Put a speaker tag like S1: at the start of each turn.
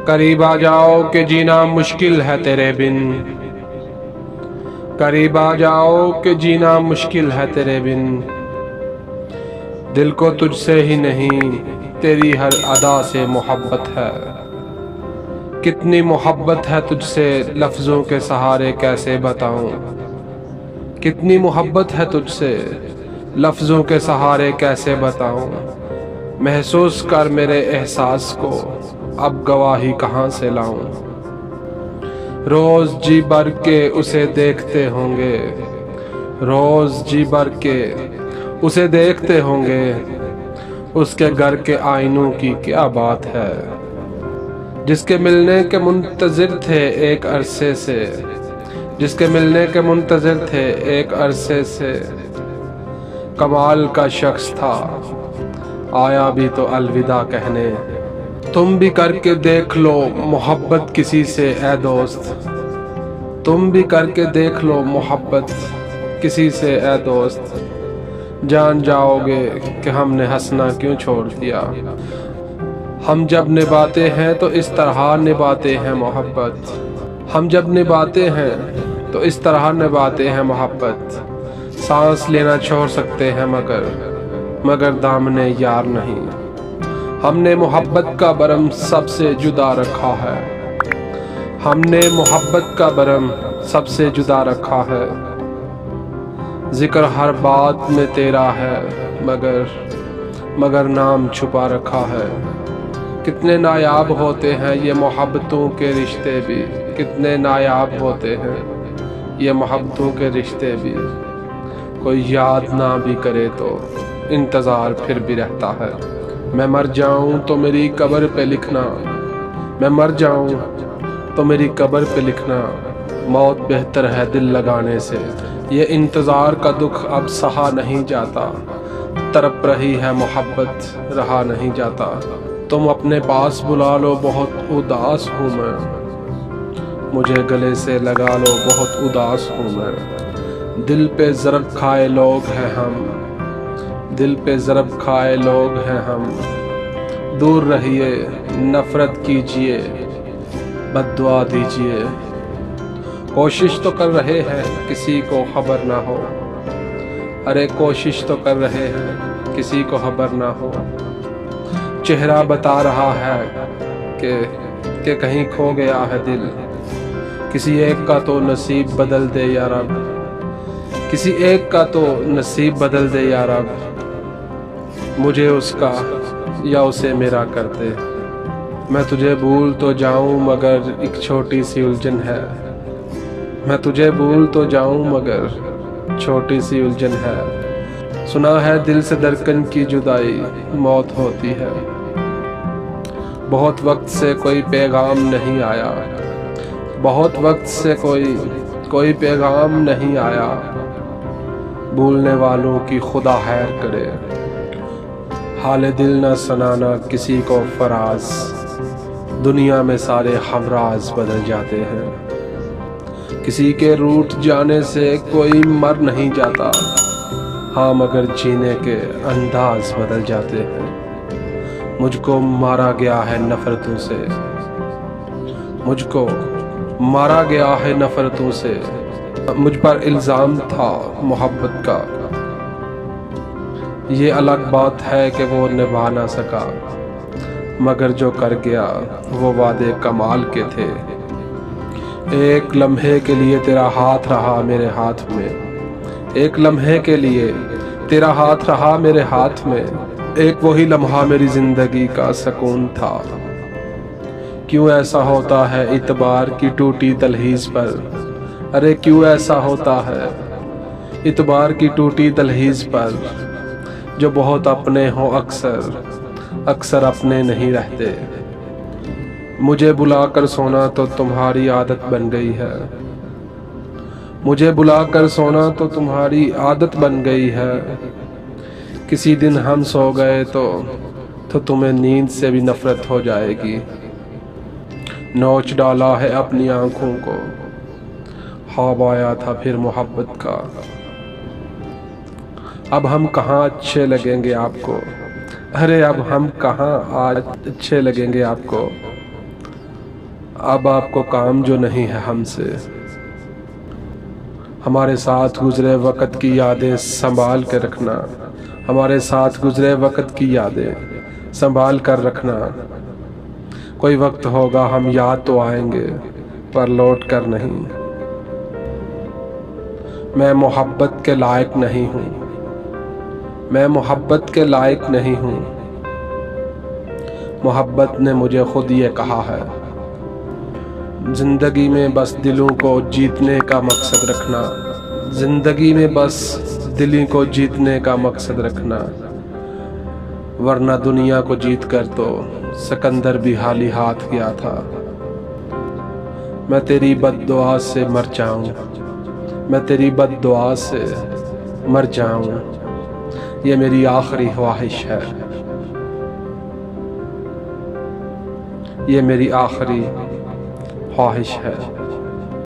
S1: قریب آ جاؤ کہ جینا مشکل ہے تیرے بن، قریب آ جاؤ کہ جینا مشکل ہے تیرے بن، دل کو تجھ سے ہی نہیں تیری ہر ادا سے محبت ہے، کتنی محبت ہے تجھ سے لفظوں کے سہارے کیسے بتاؤں، کتنی محبت ہے تجھ سے لفظوں کے سہارے کیسے بتاؤں، محسوس کر میرے احساس کو اب گواہی کہاں سے لاؤں، روز جی بھر کے اسے دیکھتے ہوں گے، روز جی بھر کے اسے دیکھتے ہوں گے، اس کے گھر کے آئینوں کی کیا بات ہے، جس کے ملنے کے منتظر تھے ایک عرصے سے، جس کے ملنے کے منتظر تھے ایک عرصے سے، کمال کا شخص تھا آیا بھی تو الوداع کہنے، تم بھی کر کے دیکھ لو محبت کسی سے اے دوست، تم بھی کر کے دیکھ لو محبت کسی سے اے دوست، جان جاؤ گے کہ ہم نے ہنسنا کیوں چھوڑ دیا، ہم جب نبھاتے ہیں تو اس طرح نبھاتے ہیں محبت، ہم جب نبھاتے ہیں تو اس طرح نبھاتے ہیں محبت، سانس لینا چھوڑ سکتے ہیں مگر دامنے یار نہیں، ہم نے محبت کا برم سب سے جدا رکھا ہے، ہم نے محبت کا برم سب سے جدا رکھا ہے، ذکر ہر بات میں تیرا ہے مگر نام چھپا رکھا ہے، کتنے نایاب ہوتے ہیں یہ محبتوں کے رشتے بھی، کتنے نایاب ہوتے ہیں یہ محبتوں کے رشتے بھی، کوئی یاد نہ بھی کرے تو انتظار پھر بھی رہتا ہے، میں مر جاؤں تو میری قبر پہ لکھنا، میں مر جاؤں تو میری قبر پہ لکھنا، موت بہتر ہے دل لگانے سے، یہ انتظار کا دکھ اب سہا نہیں جاتا، تڑپ رہی ہے محبت رہا نہیں جاتا، تم اپنے پاس بلا لو بہت اداس ہوں میں، مجھے گلے سے لگا لو بہت اداس ہوں میں، دل پہ ضرب کھائے لوگ ہیں ہم، دل پہ ضرب کھائے لوگ ہیں ہم، دور رہیے نفرت کیجئے بد دعا دیجئے، کوشش تو کر رہے ہیں کسی کو خبر نہ ہو، ارے کوشش تو کر رہے ہیں کسی کو خبر نہ ہو، چہرہ بتا رہا ہے کہ کہیں کھو گیا ہے دل، کسی ایک کا تو نصیب بدل دے یا رب، کسی ایک کا تو نصیب بدل دے یا رب، مجھے اس کا یا اسے میرا کر دے، میں تجھے بھول تو جاؤں مگر ایک چھوٹی سی الجھن ہے، میں تجھے بھول تو جاؤں مگر چھوٹی سی الجھن ہے، سنا ہے دل سے دھڑکن کی جدائی موت ہوتی ہے، بہت وقت سے کوئی پیغام نہیں آیا، بہت وقت سے کوئی پیغام نہیں آیا، بھولنے والوں کی خدا خیر کرے، حال دل نہ سنانا کسی کو فراز، دنیا میں سارے ہمراز بدل جاتے ہیں، کسی کے روٹھ جانے سے کوئی مر نہیں جاتا، ہاں مگر جینے کے انداز بدل جاتے ہیں، مجھ کو مارا گیا ہے نفرتوں سے، مجھ کو مارا گیا ہے نفرتوں سے، مجھ پر الزام تھا محبت کا، یہ الگ بات ہے کہ وہ نبھا نہ سکا، مگر جو کر گیا وہ وعدے کمال کے تھے، ایک لمحے کے لیے تیرا ہاتھ رہا میرے ہاتھ میں، ایک لمحے کے لیے تیرا ہاتھ رہا میرے ہاتھ میں، ایک وہی لمحہ میری زندگی کا سکون تھا، کیوں ایسا ہوتا ہے اعتبار کی ٹوٹی دہلیز پر، ارے کیوں ایسا ہوتا ہے اعتبار کی ٹوٹی دہلیز پر، جو بہت اپنے ہوں اکثر اپنے نہیں رہتے، مجھے بلا کر سونا تو تمہاری عادت بن گئی ہے، مجھے بلا کر سونا تو تمہاری عادت بن گئی ہے، کسی دن ہم سو گئے تو تمہیں نیند سے بھی نفرت ہو جائے گی، نوچ ڈالا ہے اپنی آنکھوں کو، خواب آیا تھا پھر محبت کا، اب ہم کہاں اچھے لگیں گے آپ کو، ارے اب ہم کہاں آج اچھے لگیں گے آپ کو، اب آپ کو کام جو نہیں ہے ہم سے، ہمارے ساتھ گزرے وقت کی یادیں سنبھال کے رکھنا، ہمارے ساتھ گزرے وقت کی یادیں سنبھال کر رکھنا۔ کوئی وقت ہوگا ہم یاد تو آئیں گے پر لوٹ کر نہیں۔ میں محبت کے لائق نہیں ہوں، میں محبت کے لائق نہیں ہوں۔ محبت نے مجھے خود یہ کہا ہے، زندگی میں بس دلوں کو جیتنے کا مقصد رکھنا، زندگی میں بس دلوں کو جیتنے کا مقصد رکھنا، ورنہ دنیا کو جیت کر تو سکندر بھی خالی ہاتھ گیا تھا۔ میں تیری بد دعا سے مر جاؤں، میں تیری بد دعا سے مر جاؤں، یہ میری آخری خواہش ہے، یہ میری آخری خواہش ہے۔